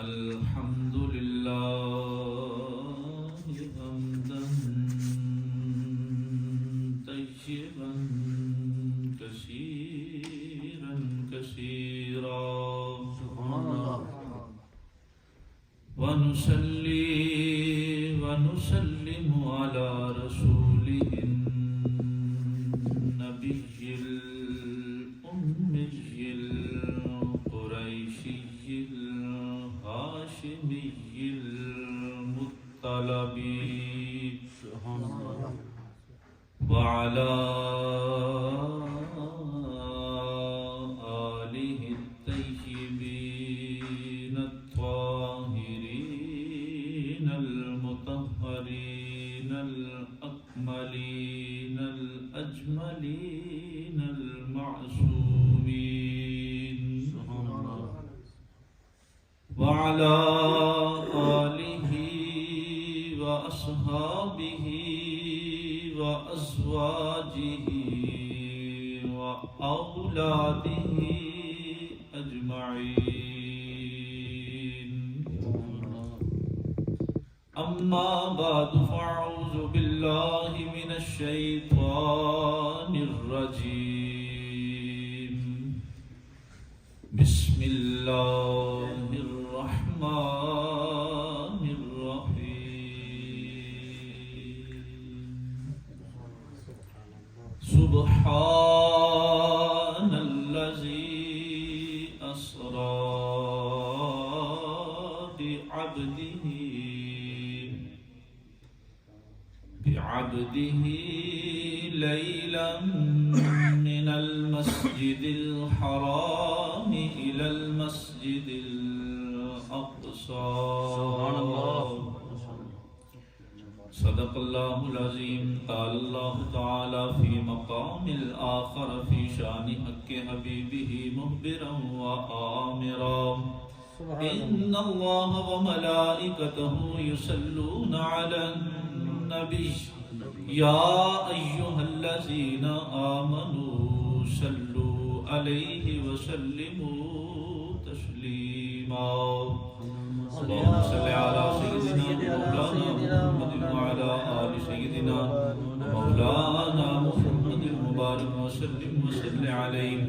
الحمد لله حمدا طيبا كثيرا كثيرا ونصلي ونسلم على رسوله النبي الأمي القريشي الهاشمي المطلبي وعلى آله الطيبين الطاهرين المطهرين الأكملين الأجملين المعصومين وعلى آله وأصحابه وأزواجه وأولاده أجمعين. أما بعد فأعوذ بالله من الشيطان الرجيم. بسم الله الرحمن الرحيم. سبحان الذي أسرى بعبده ليلا من المسجد الحرام إلى المسجد الأقصى. سبحان الله. صدق الله العظيم. قال الله تعالى في مقام الآخر في شان حق حبيبه مخبرا وآمرا. إن الله وملائكته يصلون على النبي يا أيها الذين آمنوا صلوا عليه وسلموا تسليما. اللهم صل على سيدنا مولانا محمد وعلى آل سيدنا مولانا محمد المبارك وسلم وصل عليه.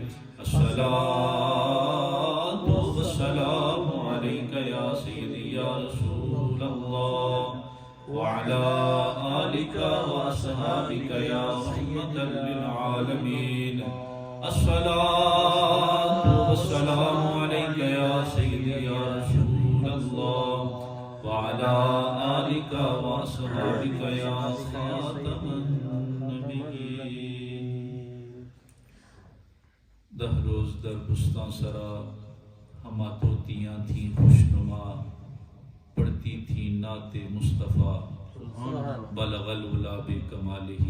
الصلاة والسلام عليك يا سيدي يا رسول الله وعلى آلك وأصحابك يا رحمة للعالمين. الصلاة والسلام عليك يا سيدي يا رسول الله وعلى آلك وأصحابك يا خاتم النبيين. دہ روز در بستان سرا ہما طوطیاں تھیں خوشنما، پڑھتی تھی نعت مصطفیٰ بلغ العلا بکمالہ.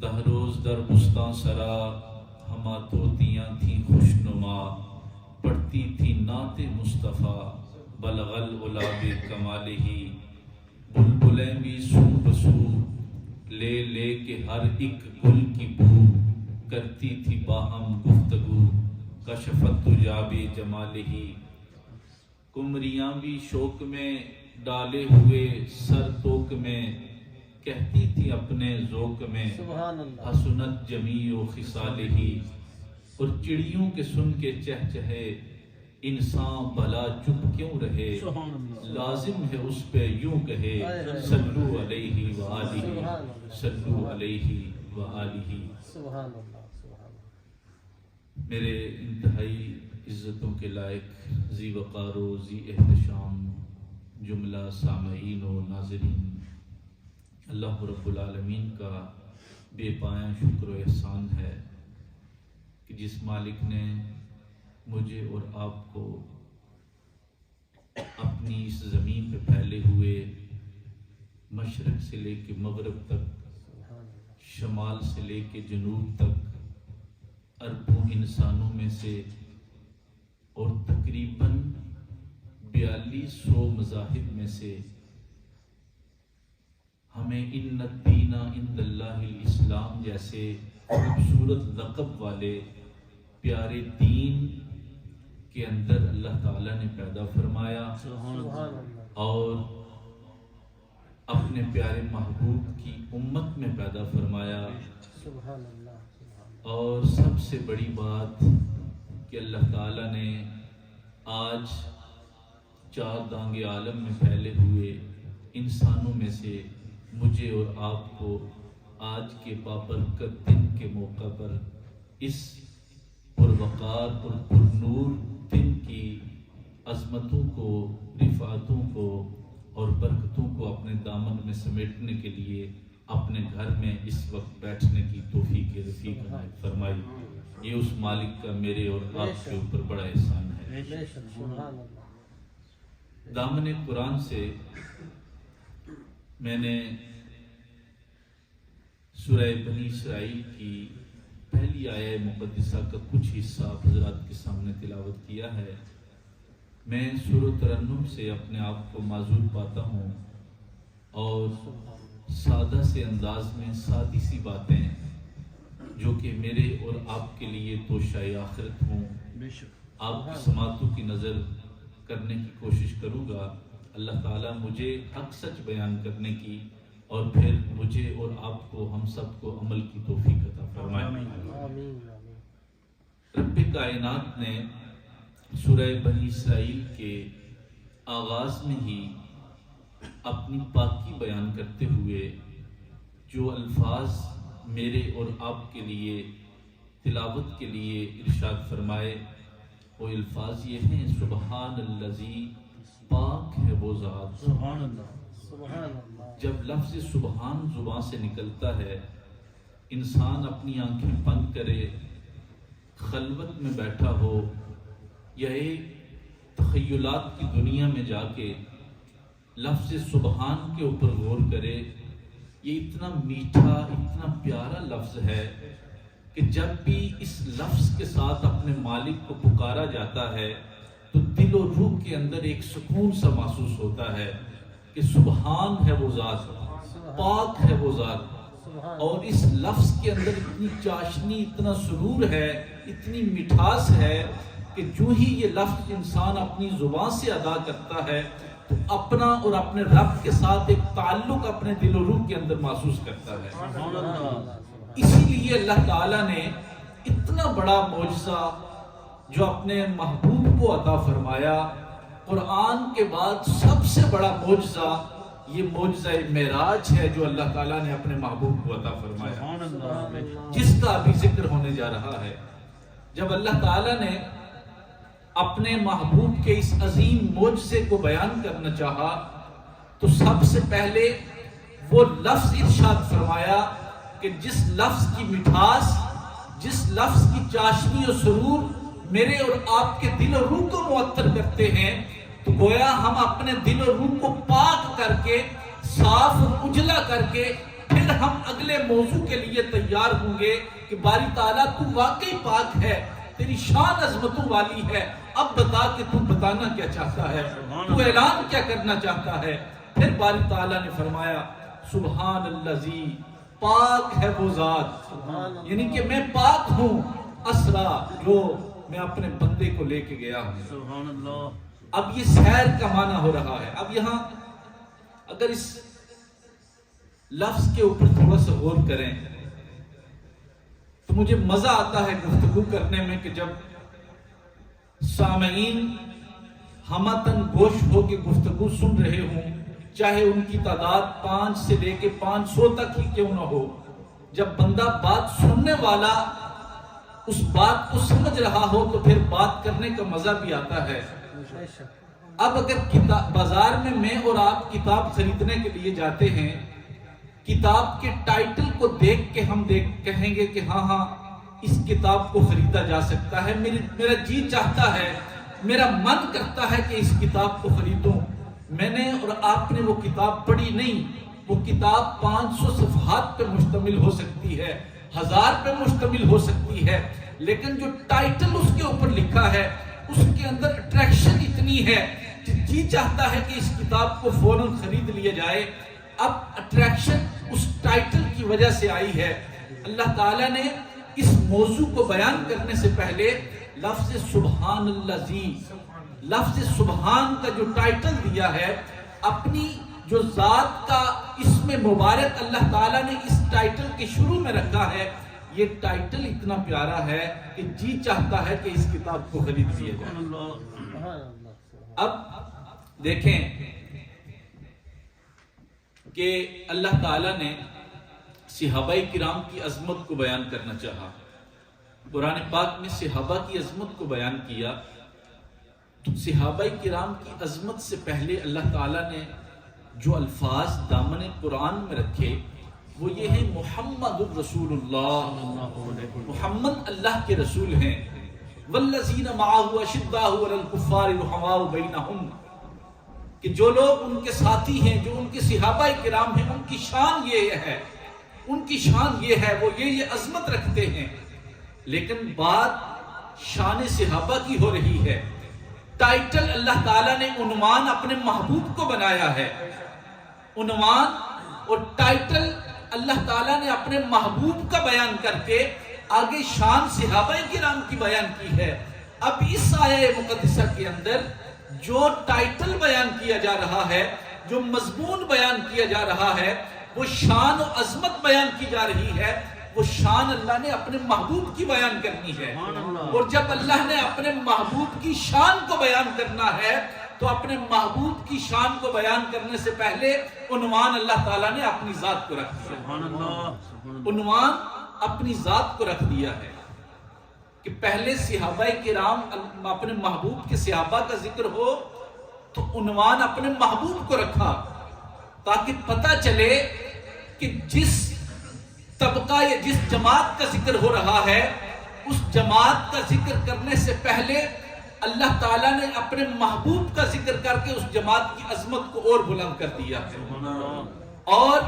دہ روز در بستان سرا ہما طوطیاں تھیں خوشنما، پڑھتی تھی نعت مصطفیٰ بلغ العلا بکمالہ. بلبلیں بھی سو بسو لے لے کے ہر ایک گل کی بو، کرتی تھی باہم گفتگو کشفت تجا بجمالہ. کمریاں بھی شوق میں ڈالے ہوئے سر توک میں، کہتی تھی اپنے ذوق میں حسنت جمیع و خصالہ. اور چڑیوں کے سن کے چہچہے انسان بھلا چپ کیوں رہے، لازم ہے اس پہ یوں کہے صلو علیہ وآلہ صلو علیہ وآلہ. میرے انتہائی عزتوں کے لائق ذی وقار و ذی احتشام جملہ سامعین و ناظرین، اللہ رب العالمین کا بے پایاں شکر و احسان ہے کہ جس مالک نے مجھے اور آپ کو اپنی اس زمین پہ پھیلے ہوئے مشرق سے لے کے مغرب تک، شمال سے لے کے جنوب تک، اربوں انسانوں میں سے اور تقریباً 4200 مذاہب میں سے ہمیں ان الدین عند اللہ الاسلام جیسے خوبصورت لقب والے پیارے دین کے اندر اللہ تعالیٰ نے پیدا فرمایا اور اپنے پیارے محبوب کی امت میں پیدا فرمایا. اور سب سے بڑی بات کہ اللہ تعالیٰ نے آج چار دانگ عالم میں پھیلے ہوئے انسانوں میں سے مجھے اور آپ کو آج کے بابرکت دن کے موقع پر اس پروقار اور پرنور دن کی عظمتوں کو، رفعتوں کو اور برکتوں کو اپنے دامن میں سمیٹنے کے لیے اپنے گھر میں اس وقت بیٹھنے کی توفیق رفیق عنایت فرمائی. یہ اس مالک کا میرے اور آپ کے اوپر بڑا احسان ہے. دامن قرآن سے میں نے سورہ بنی اسرائیل کی پہلی آیہ مقدسہ کا کچھ حصہ آپ حضرات کے سامنے تلاوت کیا ہے. میں سر و ترنم سے اپنے آپ کو معذور پاتا ہوں اور سادہ سے انداز میں سادی سی باتیں جو کہ میرے اور آپ کے لیے توشہ آخرت ہوں آپ کی سماعتوں کی نظر کرنے کی کوشش کروں گا. اللہ تعالیٰ مجھے حق سچ بیان کرنے کی اور پھر مجھے اور آپ کو، ہم سب کو عمل کی توفیق عطا فرمائے. رب کائنات نے سورہ بنی اسرائیل کے آغاز میں ہی اپنی پاکی بیان کرتے ہوئے جو الفاظ میرے اور آپ کے لیے تلاوت کے لیے ارشاد فرمائے وہ الفاظ یہ ہیں: سبحان الذی، پاک ہے وہ ذات. سبحان اللہ. جب لفظ سبحان زبان سے نکلتا ہے، انسان اپنی آنکھیں بند کرے، خلوت میں بیٹھا ہو یا ایک تخیلات کی دنیا میں جا کے لفظ سبحان کے اوپر غور کرے، یہ اتنا میٹھا، اتنا پیارا لفظ ہے کہ جب بھی اس لفظ کے ساتھ اپنے مالک کو پکارا جاتا ہے تو دل و روح کے اندر ایک سکون سا محسوس ہوتا ہے کہ سبحان ہے وہ ذات، پاک ہے وہ ذات. اور اس لفظ کے اندر اتنی چاشنی، اتنا سرور ہے، اتنی مٹھاس ہے کہ جو ہی یہ لفظ انسان اپنی زبان سے ادا کرتا ہے تو اپنا اور اپنے رب کے ساتھ ایک تعلق اپنے دل و روح کے اندر محسوس کرتا ہے. اسی لیے اللہ تعالیٰ نے اتنا بڑا معجزہ جو اپنے محبوب کو عطا فرمایا. قرآن کے بعد سب سے بڑا معجزہ یہ معجزہ معراج ہے جو اللہ تعالیٰ نے اپنے محبوب کو عطا فرمایا، جس کا ابھی ذکر ہونے جا رہا ہے. جب اللہ تعالیٰ نے اپنے محبوب کے اس عظیم معجزے کو بیان کرنا چاہا تو سب سے پہلے وہ لفظ ارشاد فرمایا کہ جس لفظ کی مٹھاس، جس لفظ کی چاشنی و سرور میرے اور آپ کے دل و روح کو معطر کرتے ہیں، تو گویا ہم اپنے دل و روح کو پاک کر کے، صاف اور اجلا کر کے پھر ہم اگلے موضوع کے لیے تیار ہوں گے کہ باری تعالیٰ تو واقعی پاک ہے، تیری شان عظمتوں والی ہے، اب بتا کہ تو بتانا کیا چاہتا ہے، تو اعلان کیا کرنا چاہتا ہے. پھر باری تعالیٰ نے فرمایا سبحان الذی، پاک ہے وہ ذات، یعنی کہ میں پاک ہوں، اسرا، جو میں اپنے بندے کو لے کے گیا ہوں. سبحان اللہ. اب یہ سیر کا معنی ہو رہا ہے. اب یہاں اگر اس لفظ کے اوپر تھوڑا سا غور کریں تو مجھے مزہ آتا ہے گفتگو کرنے میں کہ جب سامعین ہمتن گوش ہو کے گفتگو سن رہے ہوں، چاہے ان کی تعداد 5 سے لے کے 500 تک ہی کیوں نہ ہو، جب بندہ بات سننے والا اس بات کو سمجھ رہا ہو تو پھر بات کرنے کا مزہ بھی آتا ہے. اب اگر بازار میں اور آپ کتاب خریدنے کے لیے جاتے ہیں، کتاب کے ٹائٹل کو دیکھ کے ہم کہیں گے کہ ہاں اس کتاب کو خریدا جا سکتا ہے، میرا جی چاہتا ہے، میرا من کرتا ہے کہ اس کتاب کو خریدوں. میں نے اور آپ نے وہ کتاب پڑھی نہیں، وہ کتاب 500 صفحات پہ مشتمل ہو سکتی ہے، 1000 پہ مشتمل ہو سکتی ہے، لیکن جو ٹائٹل اس کے اوپر لکھا ہے اس کے اندر اٹریکشن اتنی ہے کہ جی چاہتا ہے کہ اس کتاب کو فوراً خرید لیا جائے. اب اٹریکشن اس ٹائٹل کی وجہ سے آئی ہے. اللہ تعالیٰ نے اس موضوع کو بیان کرنے سے پہلے لفظ سبحان الذی، لفظ سبحان کا جو ٹائٹل دیا ہے، اپنی جو ذات کا اسم مبارک اللہ تعالیٰ نے اس ٹائٹل کے شروع میں رکھا ہے، یہ ٹائٹل اتنا پیارا ہے کہ جی چاہتا ہے کہ اس کتاب کو خرید لیا جائے۔ اب دیکھیں کہ اللہ تعالیٰ نے صحابہ کرام کی عظمت کو بیان کرنا چاہا، قرآن پاک میں صحابہ کی عظمت کو بیان کیا، تو صحابہ کرام کی عظمت سے پہلے اللہ تعالیٰ نے جو الفاظ دامن قرآن میں رکھے وہ یہ ہے محمد الرسول اللہ، محمد اللہ کے رسول ہیں، والذین معہ اشداء علی الکفار رحماء بینہم، کہ جو لوگ ان کے ساتھی ہیں، جو ان کے صحابہ کرام ہیں، ان کی شان یہ ہے، ان کی شان یہ ہے، وہ یہ عظمت رکھتے ہیں۔ لیکن بات شان صحابہ کی ہو رہی ہے، ٹائٹل اللہ تعالیٰ نے عنوان اپنے محبوب کو بنایا ہے، عنوان اور ٹائٹل اللہ تعالیٰ نے اپنے محبوب کا بیان کر کے آگے شان صحابہ کرام کی بیان کی ہے۔ اب اس آیہ مقدسہ کے اندر جو ٹائٹل بیان کیا جا رہا ہے، جو مضمون بیان کیا جا رہا ہے، وہ شان و عظمت بیان کی جا رہی ہے، وہ شان اللہ نے اپنے محبوب کی بیان کرنی ہے۔ اور جب اللہ نے اپنے محبوب کی شان کو بیان کرنا ہے تو اپنے محبوب کی شان کو بیان کرنے سے پہلے عنوان اللہ تعالیٰ نے اپنی ذات کو رکھ دیا، عنوان اپنی ذات کو رکھ دیا ہے کہ پہلے صحابہ کرام اپنے محبوب کے صحابہ کا ذکر ہو تو عنوان اپنے محبوب کو رکھا تاکہ پتہ چلے کہ جس طبقہ یا جس جماعت کا ذکر ہو رہا ہے اس جماعت کا ذکر کرنے سے پہلے اللہ تعالیٰ نے اپنے محبوب کا ذکر کر کے اس جماعت کی عظمت کو اور بلند کر دیا ہے۔ اور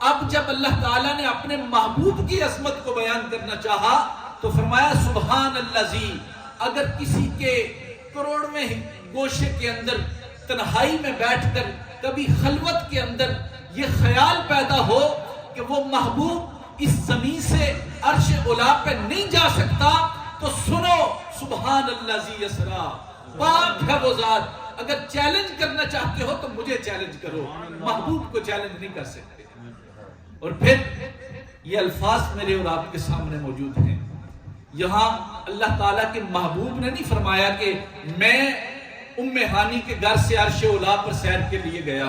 اب جب اللہ تعالیٰ نے اپنے محبوب کی عظمت کو بیان کرنا چاہا تو فرمایا سبحان الذی، اگر کسی کے کروڑویں گوشے کے اندر تنہائی میں بیٹھ کر کبھی خلوت کے اندر یہ خیال پیدا ہو کہ وہ محبوب اس زمین سے عرش اولا پہ نہیں جا سکتا تو سنو سبحان الذی یسرا، پاک ہے وہ ذات۔ اگر چیلنج کرنا چاہتے ہو تو مجھے چیلنج کرو، محبوب کو چیلنج نہیں کر سکتے۔ اور پھر یہ الفاظ میرے اور آپ کے سامنے موجود ہیں، یہاں اللہ تعالیٰ کے محبوب نے نہیں فرمایا کہ میں ام ہانی کے گھر سے عرش اولا پر سیر کے لیے گیا،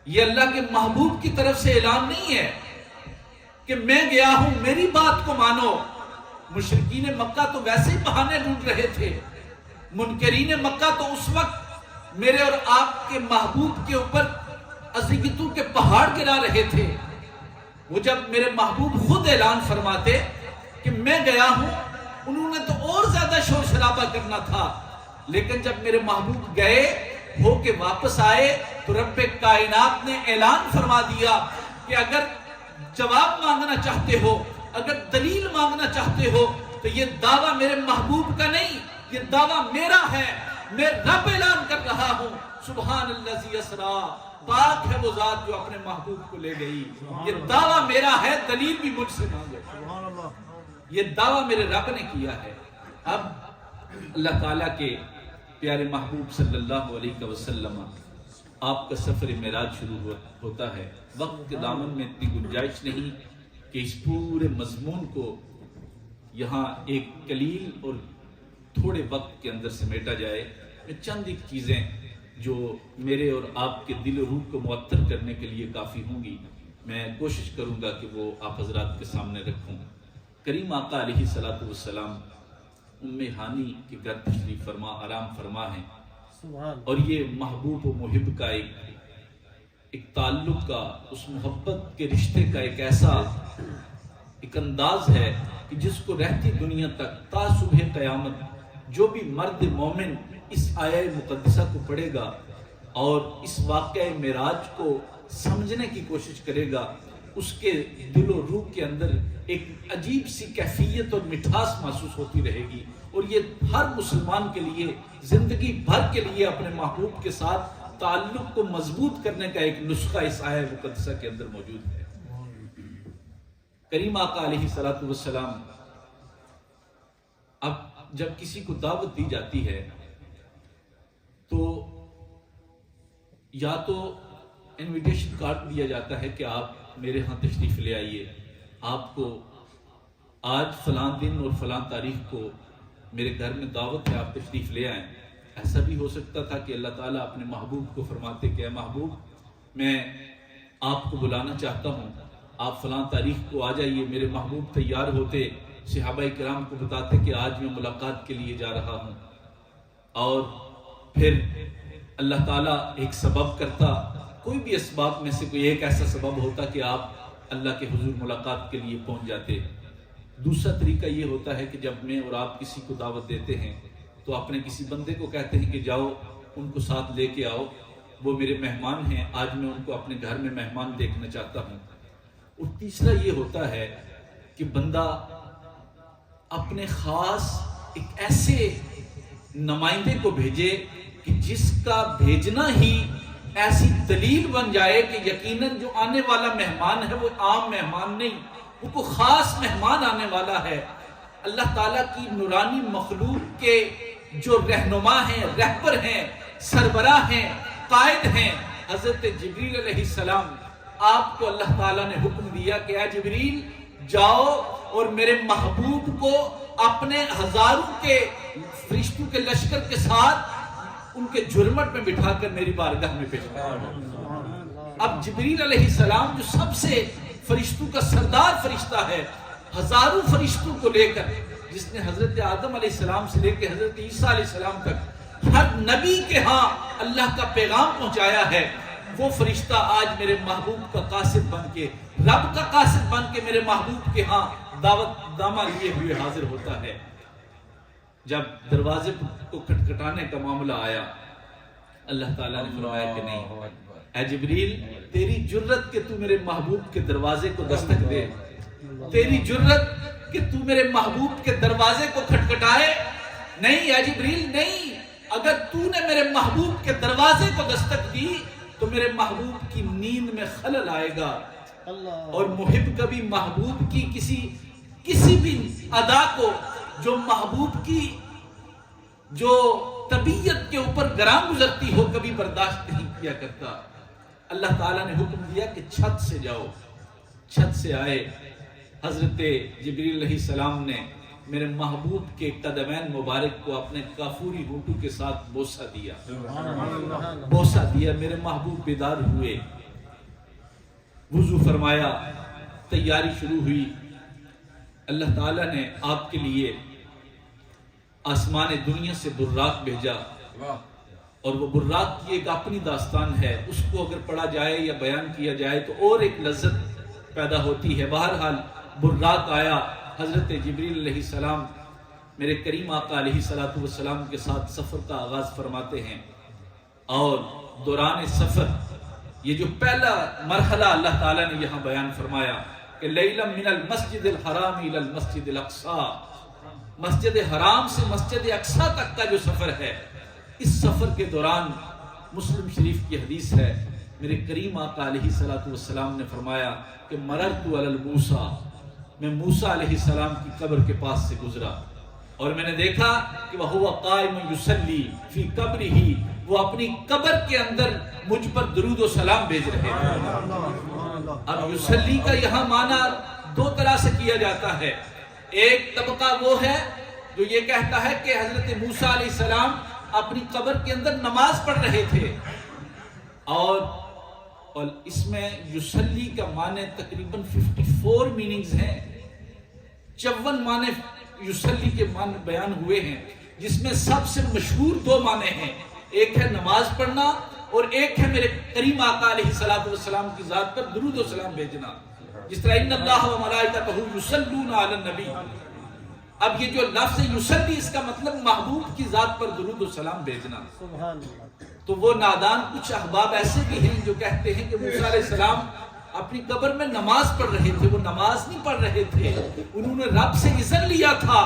یہ اللہ کے محبوب کی طرف سے اعلان نہیں ہے کہ میں گیا ہوں میری بات کو مانو۔ مشرکین مکہ تو ویسے ہی بہانے ڈھونڈ رہے تھے، منکرین مکہ تو اس وقت میرے اور آپ کے محبوب کے اوپر اذیتوں کے پہاڑ گرا رہے تھے۔ وہ جب میرے محبوب خود اعلان فرماتے کہ میں گیا ہوں، انہوں نے تو اور زیادہ شور شرابہ کرنا تھا، لیکن جب میرے محبوب گئے ہو کے واپس آئے تو رب کائنات نے اعلان فرما دیا کہ اگر جواب مانگنا چاہتے ہو، اگر دلیل مانگنا چاہتے ہو تو یہ دعویٰ میرے محبوب کا نہیں، یہ دعویٰ میرا ہے، میں رب اعلان کر رہا ہوں سبحان الذی یسرا، پاک ہے وہ ذات جو اپنے محبوب کو لے گئی، یہ دعویٰ میرا ہے، دلیل بھی مجھ سے مانگو۔ یہ دعویٰ میرے رب نے کیا ہے۔ اب اللہ تعالیٰ کے پیارے محبوب صلی اللہ علیہ وسلم آپ کا سفر معراج شروع ہوتا ہے۔ وقت کے دامن میں اتنی گنجائش نہیں کہ اس پورے مضمون کو یہاں ایک قلیل اور تھوڑے وقت کے اندر سمیٹا جائے۔ میں چند ایک چیزیں جو میرے اور آپ کے دل و روح کو معطر کرنے کے لیے کافی ہوں گی، میں کوشش کروں گا کہ وہ آپ حضرات کے سامنے رکھوں۔ کریم آقا علیہ الصلوۃ والسلام ام ہانی کے گھر تشریف فرما آرام فرما ہیں، اور یہ محبوب و محب کا ایک تعلق کا، اس محبت کے رشتے کا ایک ایسا ایک انداز ہے کہ جس کو رہتی دنیا تک تا صبح قیامت جو بھی مرد مومن اس آیہ مقدسہ کو پڑھے گا اور اس واقعہ معراج کو سمجھنے کی کوشش کرے گا، اس کے دل و روح کے اندر ایک عجیب سی کیفیت اور مٹھاس محسوس ہوتی رہے گی، اور یہ ہر مسلمان کے لیے زندگی بھر کے لیے اپنے محبوب کے ساتھ تعلق کو مضبوط کرنے کا ایک نسخہ اس آیہ مقدسہ کے اندر موجود ہے۔ کریم آقا علیہ الصلوۃ والسلام اب جب کسی کو دعوت دی جاتی ہے تو یا تو انویٹیشن کارڈ دیا جاتا ہے کہ آپ میرے ہاں تشریف لے آئیے، آپ کو آج فلاں دن اور فلاں تاریخ کو میرے گھر میں دعوت ہے، آپ تشریف لے آئیں۔ ایسا بھی ہو سکتا تھا کہ اللہ تعالیٰ اپنے محبوب کو فرماتے کہ اے محبوب، میں آپ کو بلانا چاہتا ہوں، آپ فلاں تاریخ کو آ جائیے۔ میرے محبوب تیار ہوتے، صحابہ کرام کو بتاتے کہ آج میں ملاقات کے لیے جا رہا ہوں، اور پھر اللہ تعالیٰ ایک سبب کرتا، کوئی بھی اسباب میں سے کوئی ایک ایسا سبب ہوتا کہ آپ اللہ کے حضور ملاقات کے لیے پہنچ جاتے۔ دوسرا طریقہ یہ ہوتا ہے کہ جب میں اور آپ کسی کو دعوت دیتے ہیں تو اپنے کسی بندے کو کہتے ہیں کہ جاؤ ان کو ساتھ لے کے آؤ، وہ میرے مہمان ہیں، آج میں ان کو اپنے گھر میں مہمان دیکھنا چاہتا ہوں۔ اور تیسرا یہ ہوتا ہے کہ بندہ اپنے خاص ایک ایسے نمائندے کو بھیجے کہ جس کا بھیجنا ہی ایسی دلیل بن جائے کہ یقیناً جو آنے والا مہمان ہے وہ عام مہمان نہیں، وہ کوئی خاص مہمان آنے والا ہے۔ اللہ تعالیٰ کی نورانی مخلوق کے جو رہنما ہیں، رہبر ہیں، سربراہ ہیں، قائد ہیں، حضرت جبریل علیہ السلام، آپ کو اللہ تعالیٰ نے حکم دیا کہ اے جبریل جاؤ اور میرے محبوب کو اپنے ہزاروں کے فرشتوں کے لشکر کے ساتھ ان کے جرمٹ میں بٹھا کر میری بارگاہ میں پیش کرو۔ اب جبریل علیہ السلام جو سب سے فرشتوں کا سردار فرشتہ ہے، ہزاروں فرشتوں کو لے کر، جس نے حضرت آدم علیہ السلام سے لے کے حضرت عیسیٰ علیہ السلام تک ہر نبی کے ہاں اللہ کا پیغام پہنچایا ہے، وہ فرشتہ آج میرے محبوب کا قاصد بن کے، رب کا قاصد بن کے میرے محبوب کے ہاں دعوت نامہ لیے ہوئے حاضر ہوتا ہے۔ جب دروازے کو کھٹکھٹانے کا معاملہ آیا، اللہ تعالیٰ نے فرمایا کہ نہیں، اے جبریل تیری جرت کہ تو میرے محبوب کے دروازے کو دستک دے، تیری جرت کہ تو میرے محبوب کے دروازے کو کھٹکھٹائے، نہیں اے جبریل نہیں، اگر تو نے میرے محبوب کے دروازے کو دستک دی تو میرے محبوب کی نیند میں خلل آئے گا، اور محب کبھی محبوب کی کسی بھی ادا کو جو محبوب کی جو طبیعت کے اوپر گراں گزرتی ہو کبھی برداشت نہیں کیا کرتا۔ اللہ تعالیٰ نے حکم دیا کہ چھت سے جاؤ، چھت سے آئے، حضرت جبریل علیہ السلام نے میرے محبوب کے قدمین مبارک کو اپنے کافوری ہونٹوں کے ساتھ بوسہ دیا، بوسہ دیا، میرے محبوب بیدار ہوئے، وضو فرمایا، تیاری شروع ہوئی۔ اللہ تعالیٰ نے آپ کے لیے آسمان دنیا سے براق بھیجا، اور وہ براق کی ایک اپنی داستان ہے، اس کو اگر پڑھا جائے یا بیان کیا جائے تو اور ایک لذت پیدا ہوتی ہے۔ بہرحال براق آیا، حضرت جبریل علیہ السلام میرے کریم آقا علیہ الصلوۃ والسلام کے ساتھ سفر کا آغاز فرماتے ہیں، اور دوران سفر یہ جو پہلا مرحلہ اللہ تعالیٰ نے یہاں بیان فرمایا کہ لیلا من المسجد الحرام الى المسجد الاقصی، مسجد حرام سے مسجد اقصی تک کا جو سفر ہے، اس سفر کے دوران مسلم شریف کی حدیث ہے، میرے کریم آقا علیہ الصلوۃ والسلام نے فرمایا کہ مررت علی الموسیٰ، میں موسیٰ علیہ السلام کی قبر کے پاس سے گزرا، اور میں نے دیکھا کہ وہ قائم یصلی فی قبرہ، وہ اپنی قبر کے اندر مجھ پر درود و سلام بھیج رہے ہیں۔ اب یصلی کا یہاں معنی دو طرح سے کیا جاتا ہے، ایک طبقہ وہ ہے جو یہ کہتا ہے کہ حضرت موسیٰ علیہ السلام اپنی قبر کے اندر نماز پڑھ رہے تھے، اور اس میں یصلی کا معنی تقریباً 54 میننگز ہیں، 54 معنی یصلی کے معنی بیان ہوئے ہیں، جس میں سب سے مشہور دو معنی ہیں، ایک ہے نماز پڑھنا اور ایک ہے میرے کریم آقا علیہ السلام کی ذات پر درود و سلام بھیجنا، جس طرح ان اللہ و ملائکتہ یصلون علی النبی۔ اب یہ جو لفظ یصلی، اس کا مطلب محبوب کی ذات پر درود و سلام بھیجنا۔ تو وہ نادان کچھ احباب ایسے بھی ہیں جو کہتے ہیں کہ موسیٰ علیہ السلام اپنی قبر میں نماز پڑھ رہے تھے، وہ نماز نہیں پڑھ رہے تھے، انہوں نے رب سے اذن لیا تھا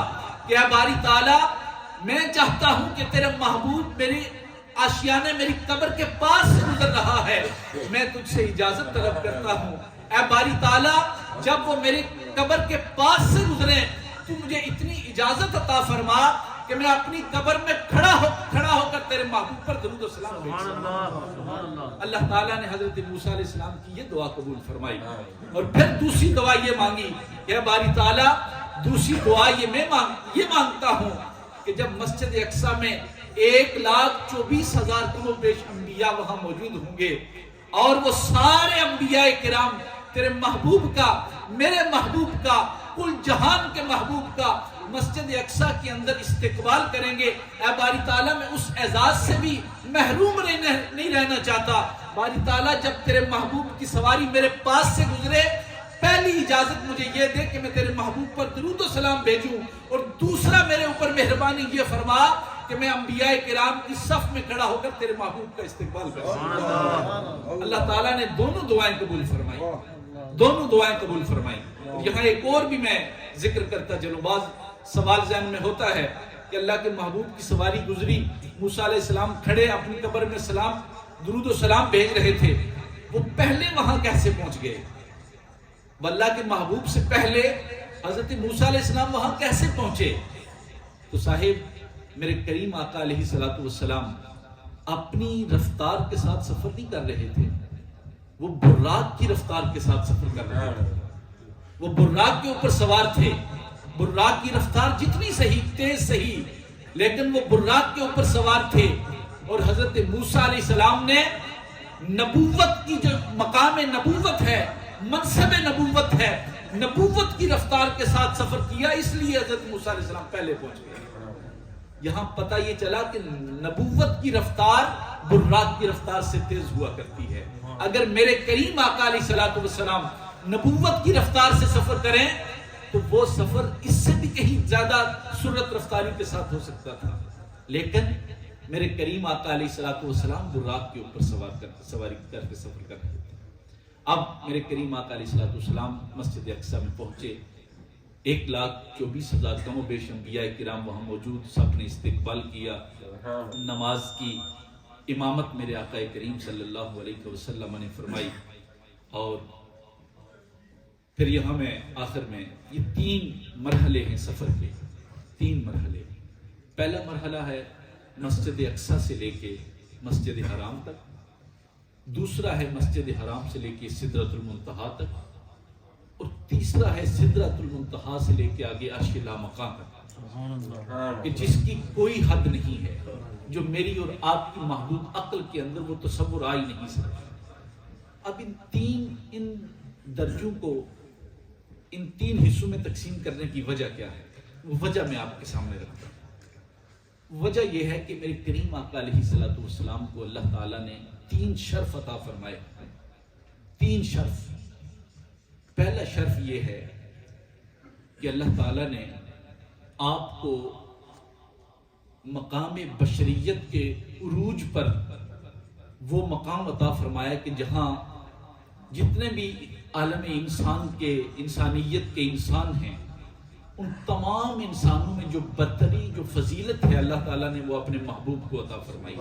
کہ اے باری تعالیٰ میں چاہتا ہوں کہ تیرا محبوب میری آشیانے میری قبر کے پاس سے گزر رہا ہے، میں تجھ سے اجازت طلب کرتا ہوں، اے باری تعالیٰ جب وہ میری قبر کے پاس سے گزرے، تو مجھے اتنی اجازت عطا فرما کہ میں اپنی قبر میں کھڑا ہو کر تیرے محبوب پر درود و سلام بھیج سکوں۔ اللہ تعالیٰ نے حضرت موسیٰ علیہ السلام کی یہ دعا قبول فرمائی، اور پھر دوسری دعا یہ مانگی کہ باری تعالیٰ دوسری دعا یہ مانگتا ہوں کہ جب مسجد اقصیٰ میں 1,24,000 کم و بیش انبیاء وہاں موجود ہوں گے، اور وہ سارے انبیاء کرام تیرے محبوب کا، میرے محبوب کا، کل جہان کے محبوب کا مسجد اقصیٰ کے اندر استقبال کریں گے، اے باری تعالیٰ میں اس اعزاز سے بھی محروم نہیں رہنا چاہتا۔ باری تعالیٰ جب تیرے محبوب کی سواری میرے پاس سے گزرے، پہلی اجازت مجھے یہ دے کہ میں تیرے محبوب پر درود و سلام بھیجوں، اور دوسرا میرے اوپر مہربانی یہ فرما کہ میں انبیاء کرام کی صف میں کھڑا ہو کر تیرے محبوب کا استقبال کروں۔ اللہ تعالیٰ نے دونوں دعائیں قبول فرمائی۔ یہاں ایک اور بھی میں ذکر کرتا چلوں، بعض سوال ذہن میں ہوتا ہے کہ اللہ کے محبوب کی سواری گزری، موسیٰ علیہ السلام کھڑے اپنی قبر میں درود و سلام بھیج رہے تھے، وہ پہلے وہاں کیسے پہنچ گئے؟ اللہ کے محبوب سے پہلے حضرت موسیٰ علیہ السلام وہاں کیسے پہنچے؟ تو صاحب میرے کریم آقا علیہ السلام اپنی رفتار کے ساتھ سفر نہیں کر رہے تھے، وہ براق کی رفتار کے ساتھ سفر کر رہے تھے، وہ براق کے اوپر سوار تھے۔ براق کی رفتار جتنی تیز صحیح، لیکن وہ براق کے اوپر سوار تھے، اور حضرت موسیٰ علیہ السلام نے نبوت کی جو مقام نبوت ہے، منصب نبوت ہے، نبوت کی رفتار کے ساتھ سفر کیا، اس لیے حضرت موسیٰ علیہ السلام پہلے پہنچ گئے۔ یہاں پتہ یہ چلا کہ نبوت کی رفتار براق کی رفتار سے تیز ہوا کرتی ہے۔ اگر میرے کریم آقا علیہ السلام نبوت کی رفتار سے سفر کریں تو وہ سفر اس سے بھی کہیں زیادہ سرعت رفتاری کے ساتھ ہو سکتا تھا، لیکن میرے کریم آقا علیہ السلام براق کے اوپر سواری کر کے سفر کر رہے تھے۔ اب میرے کریم آقا علیہ السلام مسجد اقصیٰ میں پہنچے، 1,24,000 کم و بیش انبیاء کرام وہاں موجود، سب نے استقبال کیا، نماز کی امامت میرے آقا کریم صلی اللہ علیہ وسلم نے فرمائی۔ اور پھر یہاں میں آخر میں یہ 3 مرحلے ہیں سفر کے، 3 مرحلے۔ پہلا مرحلہ ہے مسجد اقصیٰ سے لے کے مسجد حرام تک، دوسرا ہے مسجد حرام سے لے کے سدرۃ المنتہا تک، اور تیسرا ہے سدرۃ المنتہا سے لے کے آگے عرش لامقام تک، کہ جس کی کوئی حد نہیں ہے، جو میری اور آپ کی محدود عقل کے اندر وہ تصور آ ہی نہیں سکتا۔ اب ان درجوں کو ان 3 حصوں میں تقسیم کرنے کی وجہ کیا ہے؟ وہ وجہ میں آپ کے سامنے رکھتا ہوں۔ وجہ یہ ہے کہ میرے کریم آقا علیہ السلام کو اللہ تعالیٰ نے 3 شرف عطا فرمائے، 3 شرف۔ پہلا شرف یہ ہے کہ اللہ تعالیٰ نے آپ کو مقام بشریت کے عروج پر وہ مقام عطا فرمایا کہ جہاں جتنے بھی عالم انسان کے، انسانیت کے انسان ہیں، ان تمام انسانوں میں جو برتری، جو فضیلت ہے، اللہ تعالیٰ نے وہ اپنے محبوب کو عطا فرمائی۔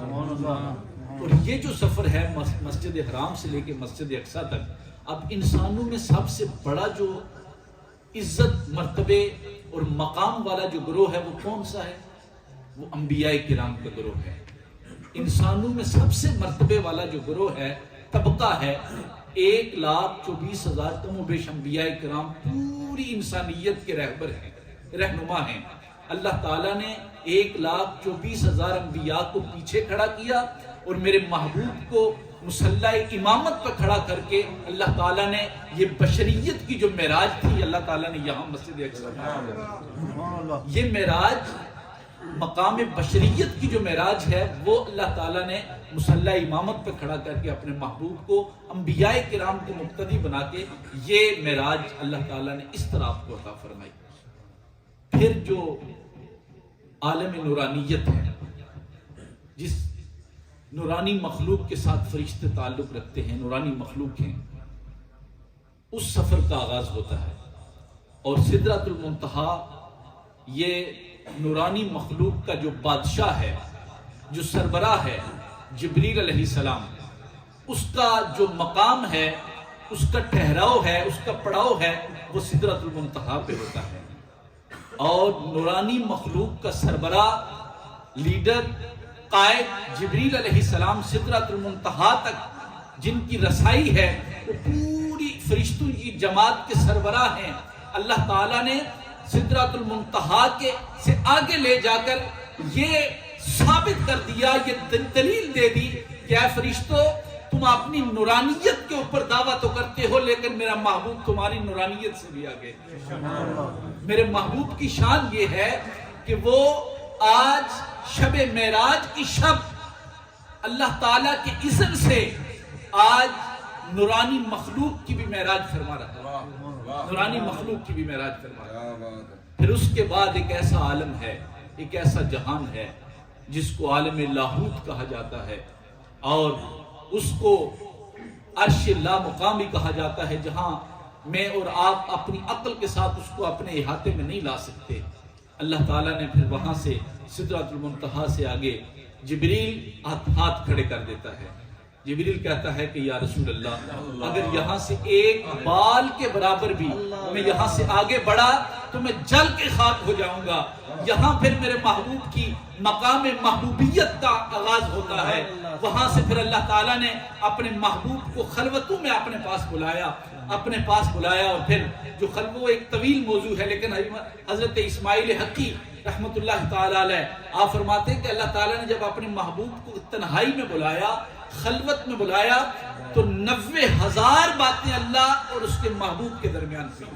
اور یہ جو سفر ہے مسجد حرام سے لے کے مسجد اقصیٰ تک، اب انسانوں میں سب سے بڑا جو عزت، مرتبے اور مقام والا جو گروہ ہے وہ کون سا ہے؟ وہ انبیاء کرام کا گروہ ہے۔ انسانوں میں سب سے مرتبے والا جو گروہ ہے، طبقہ ہے، 1,24,000 کم و بیش انبیاء کرام پوری انسانیت کے رہبر ہیں، رہنما ہیں۔ اللہ تعالیٰ نے 1,24,000 انبیاء کو پیچھے کھڑا کیا، اور میرے محبوب کو مصلی امامت پر کھڑا کر کے اللہ تعالیٰ نے یہ بشریت کی جو معراج تھی، اللہ تعالیٰ نے یہاں مسجد اقصیٰ میں، یہ معراج مقام بشریت کی جو معراج ہے، وہ اللہ تعالیٰ نے مصلی امامت پر کھڑا کر کے اپنے محبوب کو انبیاء کرام کو مقتدی بنا کے یہ معراج اللہ تعالیٰ نے اس طرح آپ کو عطا فرمائی۔ پھر جو عالم نورانیت ہے، جس نورانی مخلوق کے ساتھ فرشتے تعلق رکھتے ہیں، نورانی مخلوق ہیں، اس سفر کا آغاز ہوتا ہے۔ اور سدرۃ المنتہا یہ نورانی مخلوق کا جو بادشاہ ہے، جو سربراہ ہے، جبریل علیہ السلام، اس کا جو مقام ہے، اس کا ٹھہراؤ ہے، اس کا پڑاؤ ہے، وہ سدرۃ المنتہا پہ ہوتا ہے، اور نورانی مخلوق کا سربراہ، لیڈر، قائد جبریل علیہ السلام سدرۃ المنتہا تک جن کی رسائی ہے، وہ پوری فرشتوں کی جماعت کے سربراہ ہیں۔ اللہ تعالیٰ نے سدرۃ المنتہا کے سے آگے لے جا کر یہ ثابت کر دیا، یہ دلیل دے دی کہ اے فرشتوں، تم اپنی نورانیت کے اوپر دعویٰ تو کرتے ہو، لیکن میرا محبوب تمہاری نورانیت سے بھی آگے۔ میرے محبوب کی شان یہ ہے کہ وہ آج شب معراج کی شب اللہ تعالیٰ کے اذن سے آج نورانی مخلوق کی بھی معراج فرما رہا ہے، نورانی مخلوق کی بھی معراج فرما رہا ہے۔ پھر اس کے بعد ایک ایسا عالم ہے، ایک ایسا جہان ہے جس کو عالم لاہوت کہا جاتا ہے، اور اس کو عرش لا مقامی کہا جاتا ہے، جہاں میں اور آپ اپنی عقل کے ساتھ اس کو اپنے احاطے میں نہیں لا سکتے۔ اللہ تعالیٰ نے پھر وہاں سے سدرۃ المنتہا سے آگے جبریل ہاتھ کھڑے کر دیتا ہے۔ جبریل کہتا ہے کہ یا رسول اللہ، اگر یہاں سے ایک بال کے برابر بھی میں یہاں سے آگے بڑھا تو میں جل کے خاک ہو جاؤں گا۔ یہاں پھر میرے محبوب کی مقام محبوبیت کا آغاز ہوتا ہے۔ وہاں سے پھر اللہ تعالیٰ نے اپنے محبوب کو خلوتوں میں اپنے پاس بلایا، اور پھر جو خلوت ایک طویل موضوع ہے، لیکن حضرت اسماعیل حقی رحمت اللہ تعالیٰ علیہ آپ فرماتے ہیں کہ اللہ تعالیٰ نے جب اپنے محبوب کو تنہائی میں بلایا، خلوت میں بلایا، تو 90,000 باتیں اللہ اور اس کے محبوب کے درمیان ہوئی۔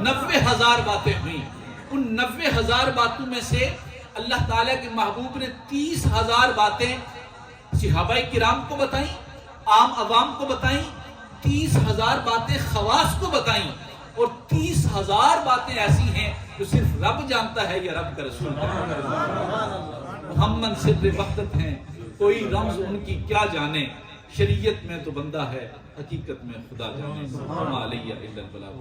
90,000 باتیں ہوئیں۔ ان 90,000 باتوں میں سے اللہ تعالیٰ کے محبوب نے 30,000 باتیں صحابہ کرام کو بتائیں، عام عوام کو بتائیں، 30,000 باتیں خواص کو بتائیں، اور 30,000 باتیں ایسی ہیں جو صرف رب جانتا ہے یا رب کا رسول جانتا ہے۔ محمد سر وحدت ہیں، کوئی رمز ان کی کیا جانے، شریعت میں تو بندہ ہے، حقیقت میں خدا جانے۔ وما علیہ الا البلاغ۔